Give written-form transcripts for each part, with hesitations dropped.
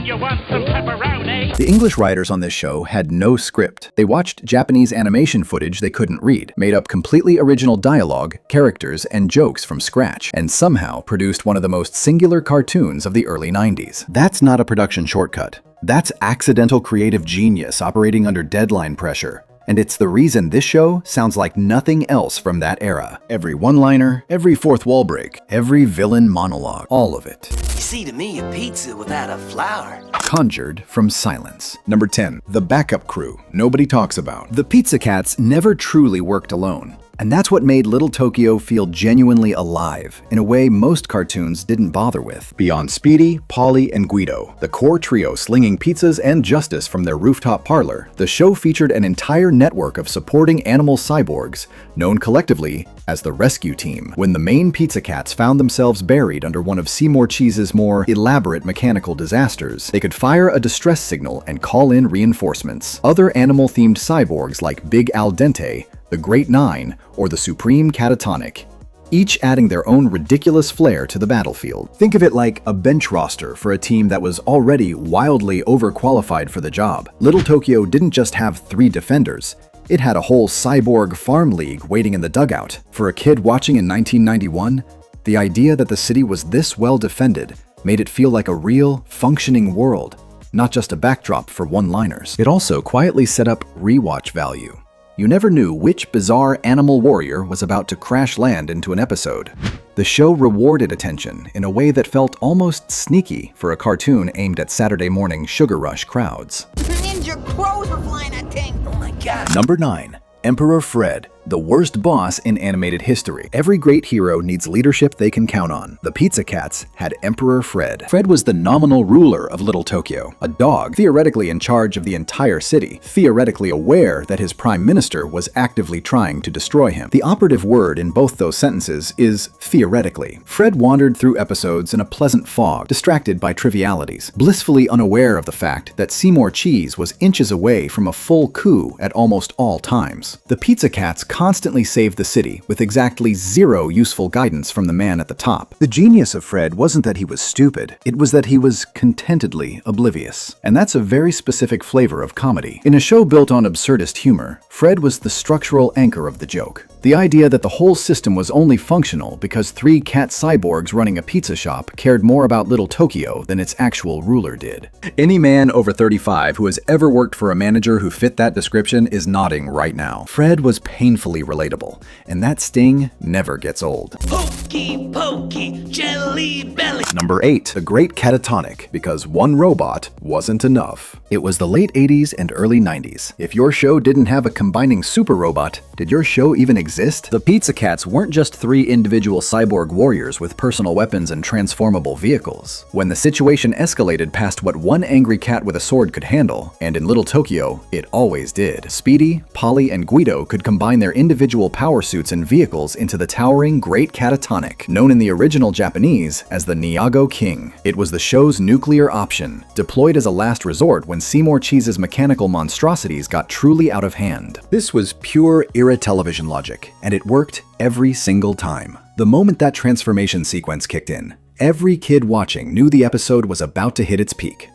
You want some pepperoni? The English writers on this show had no script. They watched Japanese animation footage they couldn't read, made up completely original dialogue, characters, and jokes from scratch, and somehow produced one of the most singular cartoons of the early 90s. That's not a production shortcut. That's accidental creative genius operating under deadline pressure. And it's the reason this show sounds like nothing else from that era. Every one-liner, every fourth wall break, every villain monologue, all of it. You see, to me, a pizza without a flour. Conjured from silence. Number 10. The backup crew nobody talks about. The Pizza Cats never truly worked alone. And that's what made Little Tokyo feel genuinely alive, in a way most cartoons didn't bother with. Beyond Speedy, Polly, and Guido, the core trio slinging pizzas and justice from their rooftop parlor, the show featured an entire network of supporting animal cyborgs, known collectively as the Rescue Team. When the main Pizza Cats found themselves buried under one of Seymour Cheese's more elaborate mechanical disasters, they could fire a distress signal and call in reinforcements. Other animal-themed cyborgs like Big Al Dente, the Great Nine, or the Supreme Catatonic, each adding their own ridiculous flair to the battlefield. Think of it like a bench roster for a team that was already wildly overqualified for the job. Little Tokyo didn't just have 3 defenders. It had a whole cyborg farm league waiting in the dugout. For a kid watching in 1991, the idea that the city was this well defended made it feel like a real, functioning world, not just a backdrop for one-liners. It also quietly set up rewatch value. You never knew which bizarre animal warrior was about to crash land into an episode. The show rewarded attention in a way that felt almost sneaky for a cartoon aimed at Saturday morning sugar rush crowds. Ninja crows are flying at thing. Oh my god. Number 9. Emperor Fred, the worst boss in animated history. Every great hero needs leadership they can count on. The Pizza Cats had Emperor Fred. Fred was the nominal ruler of Little Tokyo, a dog theoretically in charge of the entire city, theoretically aware that his prime minister was actively trying to destroy him. The operative word in both those sentences is theoretically. Fred wandered through episodes in a pleasant fog, distracted by trivialities, blissfully unaware of the fact that Seymour Cheese was inches away from a full coup at almost all times. The Pizza Cats constantly saved the city with exactly 0 useful guidance from the man at the top. The genius of Fred wasn't that he was stupid, it was that he was contentedly oblivious. And that's a very specific flavor of comedy. In a show built on absurdist humor, Fred was the structural anchor of the joke. The idea that the whole system was only functional because 3 cat cyborgs running a pizza shop cared more about Little Tokyo than its actual ruler did. Any man over 35 who has ever worked for a manager who fit that description is nodding right now. Fred was painfully relatable, and that sting never gets old. Hokey pokey, jelly belly. Number 8. The Great Catatonic, because one robot wasn't enough. It was the late 80s and early 90s. If your show didn't have a combining super robot, did your show even exist? The Pizza Cats weren't just 3 individual cyborg warriors with personal weapons and transformable vehicles. When the situation escalated past what one angry cat with a sword could handle, and in Little Tokyo, it always did, Speedy, Polly, and Guido could combine their individual power suits and vehicles into the towering Great Catatonic, known in the original Japanese as the Nyago King. It was the show's nuclear option, deployed as a last resort when Seymour Cheese's mechanical monstrosities got truly out of hand. This was pure era television logic, and it worked every single time. The moment that transformation sequence kicked in, every kid watching knew the episode was about to hit its peak.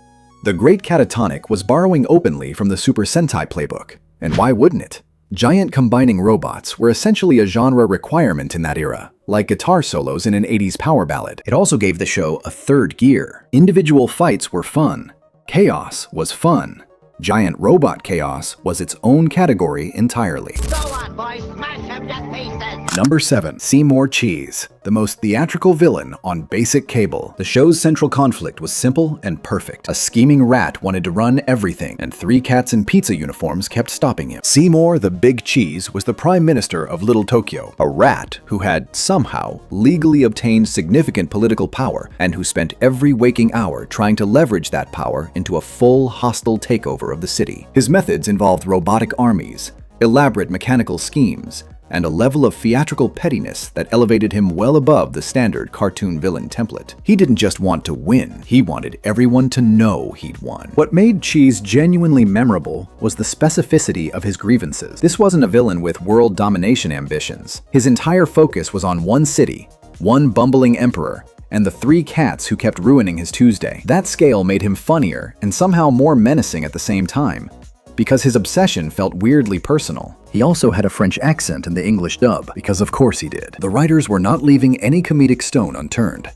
The Great Catatonic was borrowing openly from the Super Sentai playbook, and why wouldn't it? Giant combining robots were essentially a genre requirement in that era, like guitar solos in an 80s power ballad. It also gave the show a third gear. Individual fights were fun. Chaos was fun. Giant robot chaos was its own category entirely. Go on, boys, smash him to pieces. Number 7. Seymour Cheese, the most theatrical villain on basic cable. The show's central conflict was simple and perfect. A scheming rat wanted to run everything, and 3 cats in pizza uniforms kept stopping him. Seymour the Big Cheese was the prime minister of Little Tokyo, a rat who had somehow legally obtained significant political power and who spent every waking hour trying to leverage that power into a full hostile takeover of the city. His methods involved robotic armies, elaborate mechanical schemes, and a level of theatrical pettiness that elevated him well above the standard cartoon villain template. He didn't just want to win, he wanted everyone to know he'd won. What made Cheese genuinely memorable was the specificity of his grievances. This wasn't a villain with world domination ambitions. His entire focus was on one city, one bumbling emperor, and the 3 cats who kept ruining his Tuesday. That scale made him funnier and somehow more menacing at the same time, because his obsession felt weirdly personal. He also had a French accent in the English dub, because of course he did. The writers were not leaving any comedic stone unturned.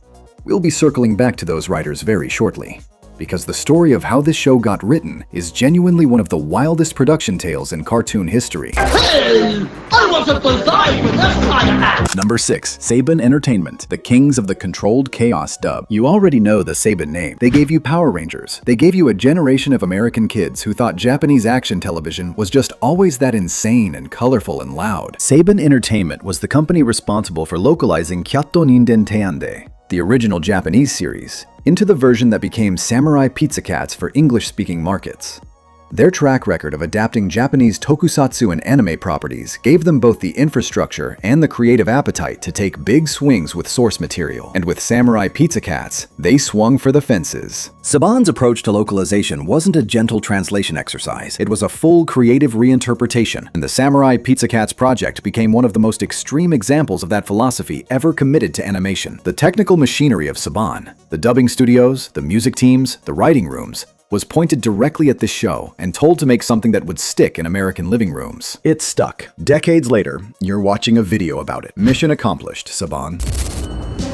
We'll be circling back to those writers very shortly, because the story of how this show got written is genuinely one of the wildest production tales in cartoon history. Hey! I wasn't designed with this kind of act! Number 6. Saban Entertainment, the kings of the controlled chaos dub. You already know the Saban name. They gave you Power Rangers. They gave you a generation of American kids who thought Japanese action television was just always that insane and colorful and loud. Saban Entertainment was the company responsible for localizing Kyatto Ninden Teyandee, the original Japanese series, into the version that became Samurai Pizza Cats for English-speaking markets. Their track record of adapting Japanese tokusatsu and anime properties gave them both the infrastructure and the creative appetite to take big swings with source material. And with Samurai Pizza Cats, they swung for the fences. Saban's approach to localization wasn't a gentle translation exercise. It was a full creative reinterpretation, and the Samurai Pizza Cats project became one of the most extreme examples of that philosophy ever committed to animation. The technical machinery of Saban, the dubbing studios, the music teams, the writing rooms, was pointed directly at this show and told to make something that would stick in American living rooms. It stuck. Decades later, you're watching a video about it. Mission accomplished, Saban.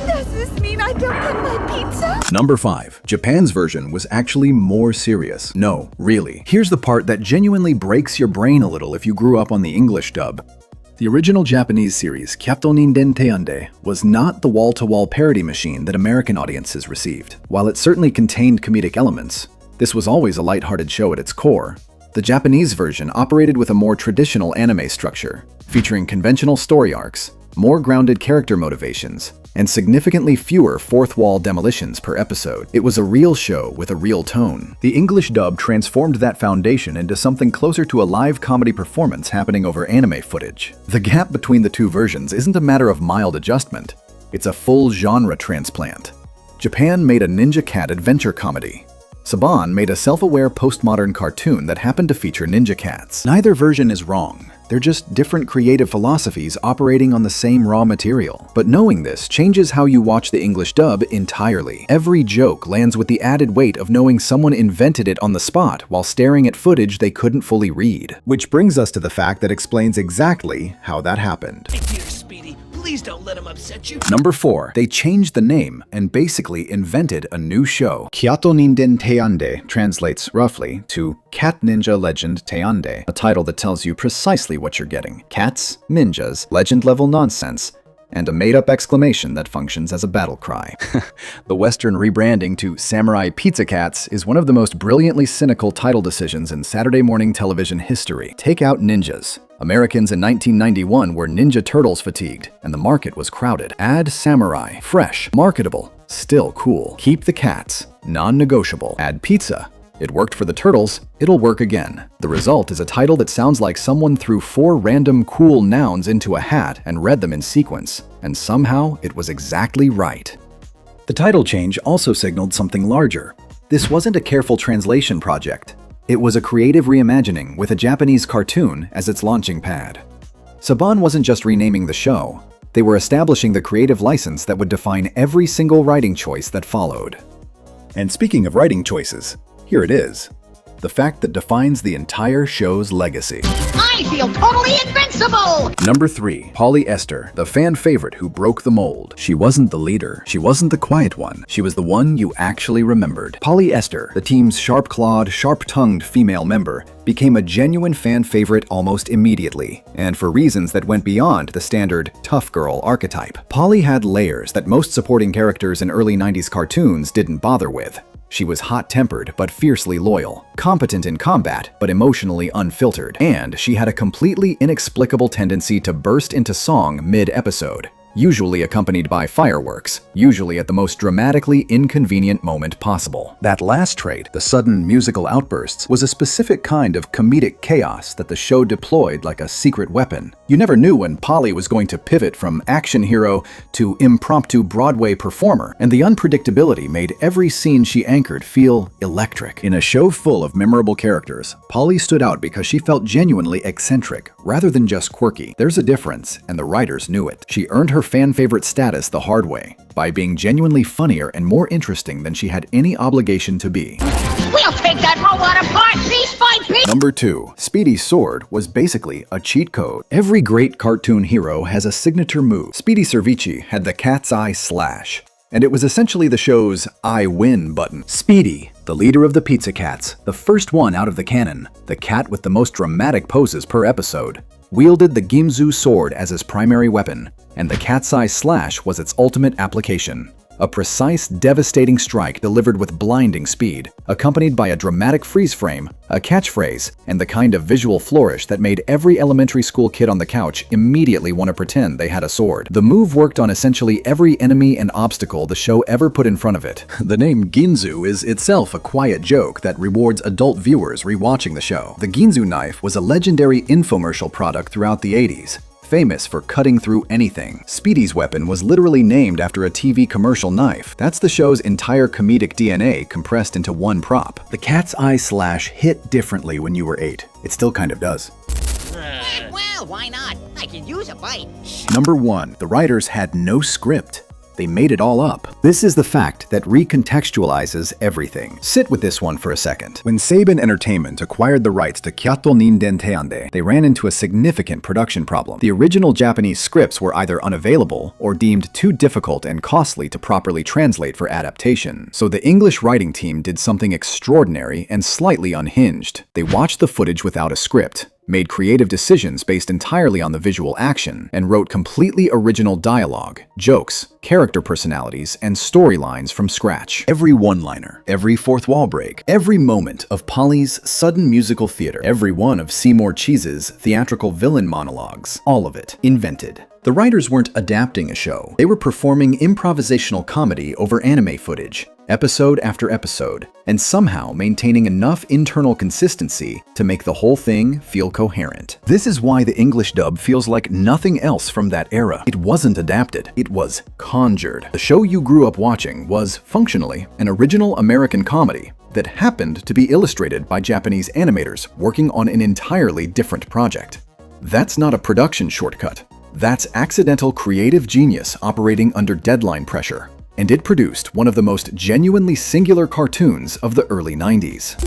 Does this mean I don't get my pizza? Number 5. Japan's version was actually more serious. No, really. Here's the part that genuinely breaks your brain a little if you grew up on the English dub. The original Japanese series, Kyatto Ninden Teyandee, was not the wall-to-wall parody machine that American audiences received. While it certainly contained comedic elements, this was always a lighthearted show at its core. The Japanese version operated with a more traditional anime structure, featuring conventional story arcs, more grounded character motivations, and significantly fewer fourth-wall demolitions per episode. It was a real show with a real tone. The English dub transformed that foundation into something closer to a live comedy performance happening over anime footage. The gap between the two versions isn't a matter of mild adjustment. It's a full genre transplant. Japan made a ninja cat adventure comedy. Saban made a self-aware postmodern cartoon that happened to feature ninja cats. Neither version is wrong. They're just different creative philosophies operating on the same raw material. But knowing this changes how you watch the English dub entirely. Every joke lands with the added weight of knowing someone invented it on the spot while staring at footage they couldn't fully read. Which brings us to the fact that explains exactly how that happened. Hey, dear Speedy, please don't let him upset you. Number 4. They changed the name and basically invented a new show. Kyatto Ninden Teyandee translates roughly to Cat Ninja Legend Teyandee, a title that tells you precisely what you're getting. Cats, ninjas, legend-level nonsense, and a made-up exclamation that functions as a battle cry. The Western rebranding to Samurai Pizza Cats is one of the most brilliantly cynical title decisions in Saturday morning television history. Take out ninjas. Americans in 1991 were Ninja Turtles fatigued, and the market was crowded. Add samurai, fresh, marketable, still cool. Keep the cats, non-negotiable. Add pizza. It worked for the Turtles, it'll work again. The result is a title that sounds like someone threw 4 random cool nouns into a hat and read them in sequence, and somehow it was exactly right. The title change also signaled something larger. This wasn't a careful translation project. It was a creative reimagining with a Japanese cartoon as its launching pad. Saban wasn't just renaming the show. They were establishing the creative license that would define every single writing choice that followed. And speaking of writing choices, here it is. The fact that defines the entire show's legacy. I feel totally invincible! Number 3. Polly Esther, the fan favorite who broke the mold. She wasn't the leader. She wasn't the quiet one. She was the one you actually remembered. Polly Esther, the team's sharp-clawed, sharp-tongued female member, became a genuine fan favorite almost immediately, and for reasons that went beyond the standard tough girl archetype. Polly had layers that most supporting characters in early 90s cartoons didn't bother with. She was hot-tempered but fiercely loyal, competent in combat but emotionally unfiltered, and she had a completely inexplicable tendency to burst into song mid-episode, usually accompanied by fireworks, usually at the most dramatically inconvenient moment possible. That last trait, the sudden musical outbursts, was a specific kind of comedic chaos that the show deployed like a secret weapon. You never knew when Polly was going to pivot from action hero to impromptu Broadway performer, and the unpredictability made every scene she anchored feel electric. In a show full of memorable characters, Polly stood out because she felt genuinely eccentric, rather than just quirky. There's a difference, and the writers knew it. She earned her fan favorite status the hard way, by being genuinely funnier and more interesting than she had any obligation to be. We'll take that robot apart piece by piece! Number 2. Speedy's sword was basically a cheat code. Every great cartoon hero has a signature move. Speedy Cervici had the cat's eye slash, and it was essentially the show's I win button. Speedy, the leader of the Pizza Cats, the first one out of the canon, the cat with the most dramatic poses per episode, wielded the Gimzu sword as his primary weapon, and the cat's eye slash was its ultimate application. A precise, devastating strike delivered with blinding speed, accompanied by a dramatic freeze frame, a catchphrase, and the kind of visual flourish that made every elementary school kid on the couch immediately want to pretend they had a sword. The move worked on essentially every enemy and obstacle the show ever put in front of it. The name Ginzu is itself a quiet joke that rewards adult viewers rewatching the show. The Ginzu knife was a legendary infomercial product throughout the 80s. Famous for cutting through anything. Speedy's weapon was literally named after a TV commercial knife. That's the show's entire comedic DNA compressed into one prop. The cat's eye slash hit differently when you were 8. It still kind of does. Well, why not? I can use a bite. Number 1. The writers had no script. They made it all up. This is the fact that recontextualizes everything. Sit with this one for a second. When Saban Entertainment acquired the rights to Kyatto Ninden Teyandee, they ran into a significant production problem. The original Japanese scripts were either unavailable or deemed too difficult and costly to properly translate for adaptation. So the English writing team did something extraordinary and slightly unhinged. They watched the footage without a script, made creative decisions based entirely on the visual action, and wrote completely original dialogue, jokes, character personalities, and storylines from scratch. Every one-liner, every fourth wall break, every moment of Polly's sudden musical theater, every one of Seymour Cheese's theatrical villain monologues, all of it invented. The writers weren't adapting a show. They were performing improvisational comedy over anime footage, episode after episode, and somehow maintaining enough internal consistency to make the whole thing feel coherent. This is why the English dub feels like nothing else from that era. It wasn't adapted, it was conjured. The show you grew up watching was, functionally, an original American comedy that happened to be illustrated by Japanese animators working on an entirely different project. That's not a production shortcut. That's accidental creative genius operating under deadline pressure. And it produced one of the most genuinely singular cartoons of the early 90s.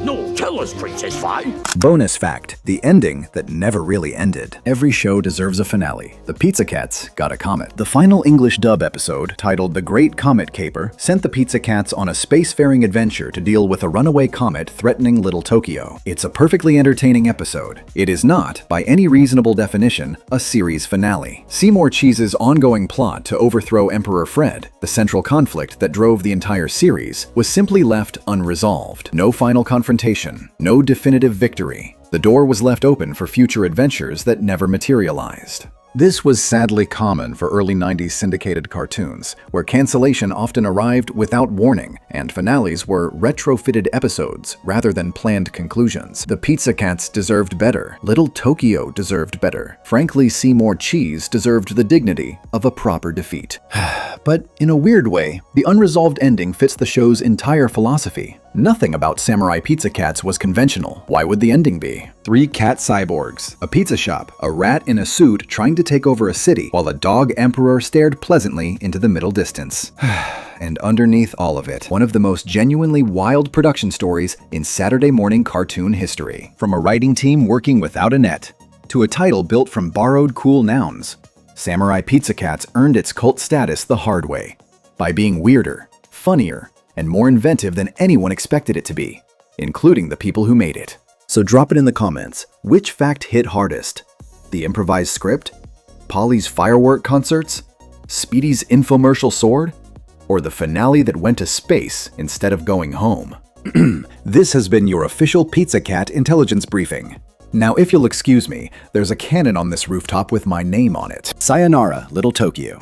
No, tell us, Princess Fi. Bonus fact, the ending that never really ended. Every show deserves a finale. The Pizza Cats got a comet. The final English dub episode, titled The Great Comet Caper, sent the Pizza Cats on a spacefaring adventure to deal with a runaway comet threatening Little Tokyo. It's a perfectly entertaining episode. It is not, by any reasonable definition, a series finale. Seymour Cheese's ongoing plot to overthrow Emperor Fred, the central conflict that drove the entire series, was simply left unresolved. No final confrontation, no definitive victory. The door was left open for future adventures that never materialized. This was sadly common for early 90s syndicated cartoons, where cancellation often arrived without warning, and finales were retrofitted episodes rather than planned conclusions. The Pizza Cats deserved better. Little Tokyo deserved better. Frankly, Seymour Cheese deserved the dignity of a proper defeat. But in a weird way, the unresolved ending fits the show's entire philosophy. Nothing about Samurai Pizza Cats was conventional. Why would the ending be? 3 cat cyborgs, a pizza shop, a rat in a suit trying to take over a city, while a dog emperor stared pleasantly into the middle distance. And underneath all of it, one of the most genuinely wild production stories in Saturday morning cartoon history. From a writing team working without a net, to a title built from borrowed cool nouns, Samurai Pizza Cats earned its cult status the hard way, by being weirder, funnier, and more inventive than anyone expected it to be, including the people who made it. So drop it in the comments. Which fact hit hardest? The improvised script? Polly's firework concerts? Speedy's infomercial sword? Or the finale that went to space instead of going home? This has been your official Pizza Cat intelligence briefing. Now, if you'll excuse me, there's a cannon on this rooftop with my name on it. Sayonara, Little Tokyo.